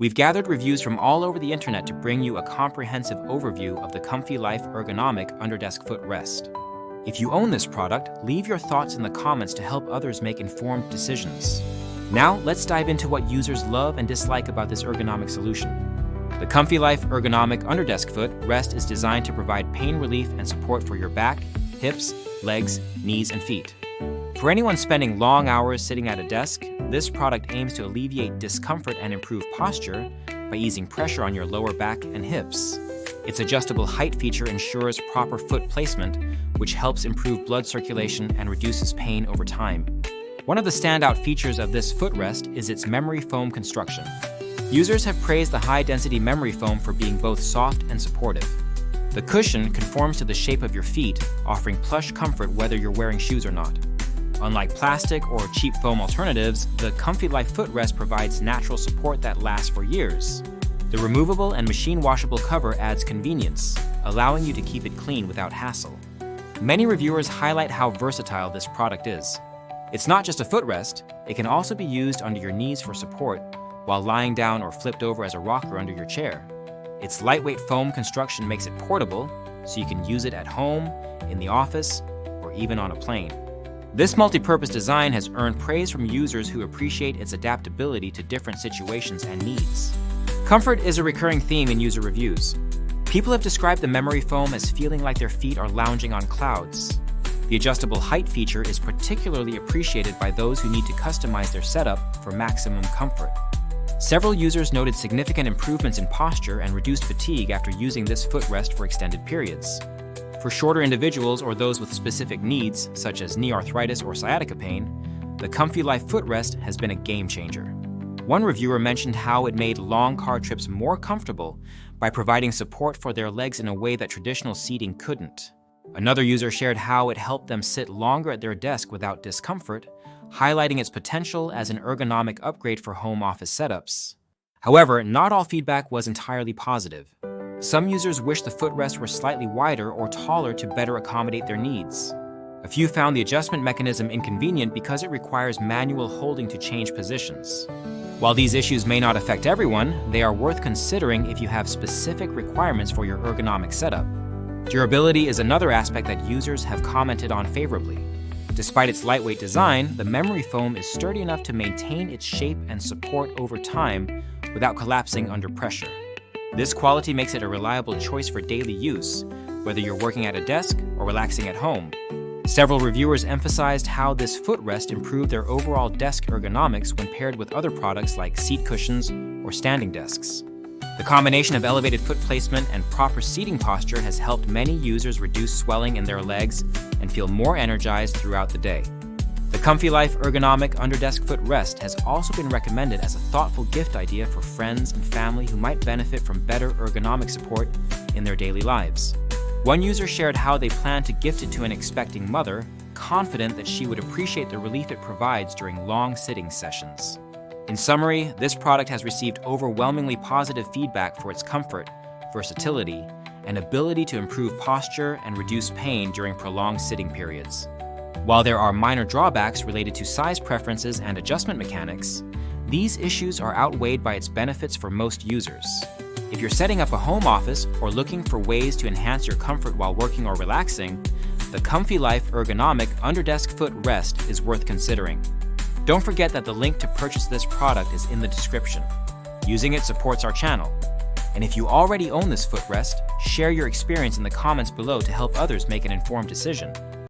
We've gathered reviews from all over the internet to bring you a comprehensive overview of the ComfiLife Ergonomic Underdesk Foot Rest. If you own this product, leave your thoughts in the comments to help others make informed decisions. Now, let's dive into what users love and dislike about this ergonomic solution. The ComfiLife Ergonomic Underdesk Foot Rest is designed to provide pain relief and support for your back, hips, legs, knees, and feet. For anyone spending long hours sitting at a desk, this product aims to alleviate discomfort and improve posture by easing pressure on your lower back and hips. Its adjustable height feature ensures proper foot placement, which helps improve blood circulation and reduces pain over time. One of the standout features of this footrest is its memory foam construction. Users have praised the high-density memory foam for being both soft and supportive. The cushion conforms to the shape of your feet, offering plush comfort whether you're wearing shoes or not. Unlike plastic or cheap foam alternatives, the ComfiLife Foot Rest provides natural support that lasts for years. The removable and machine-washable cover adds convenience, allowing you to keep it clean without hassle. Many reviewers highlight how versatile this product is. It's not just a footrest, it can also be used under your knees for support while lying down or flipped over as a rocker under your chair. Its lightweight foam construction makes it portable, so you can use it at home, in the office, or even on a plane. This multi-purpose design has earned praise from users who appreciate its adaptability to different situations and needs. Comfort is a recurring theme in user reviews. People have described the memory foam as feeling like their feet are lounging on clouds. The adjustable height feature is particularly appreciated by those who need to customize their setup for maximum comfort. Several users noted significant improvements in posture and reduced fatigue after using this footrest for extended periods. For shorter individuals or those with specific needs, such as knee arthritis or sciatica pain, the ComfiLife footrest has been a game changer. One reviewer mentioned how it made long car trips more comfortable by providing support for their legs in a way that traditional seating couldn't. Another user shared how it helped them sit longer at their desk without discomfort, highlighting its potential as an ergonomic upgrade for home office setups. However, not all feedback was entirely positive. Some users wished the footrest were slightly wider or taller to better accommodate their needs. A few found the adjustment mechanism inconvenient because it requires manual holding to change positions. While these issues may not affect everyone, they are worth considering if you have specific requirements for your ergonomic setup. Durability is another aspect that users have commented on favorably. Despite its lightweight design, the memory foam is sturdy enough to maintain its shape and support over time without collapsing under pressure. This quality makes it a reliable choice for daily use, whether you're working at a desk or relaxing at home. Several reviewers emphasized how this footrest improved their overall desk ergonomics when paired with other products like seat cushions or standing desks. The combination of elevated foot placement and proper seating posture has helped many users reduce swelling in their legs and feel more energized throughout the day. The ComfiLife Ergonomic Underdesk Foot Rest has also been recommended as a thoughtful gift idea for friends and family who might benefit from better ergonomic support in their daily lives. One user shared how they plan to gift it to an expecting mother, confident that she would appreciate the relief it provides during long sitting sessions. In summary, this product has received overwhelmingly positive feedback for its comfort, versatility, and ability to improve posture and reduce pain during prolonged sitting periods. While there are minor drawbacks related to size preferences and adjustment mechanics, these issues are outweighed by its benefits for most users. If you're setting up a home office or looking for ways to enhance your comfort while working or relaxing, the ComfiLife Ergonomic Underdesk Foot Rest is worth considering. Don't forget that the link to purchase this product is in the description. Using it supports our channel. And if you already own this footrest, share your experience in the comments below to help others make an informed decision.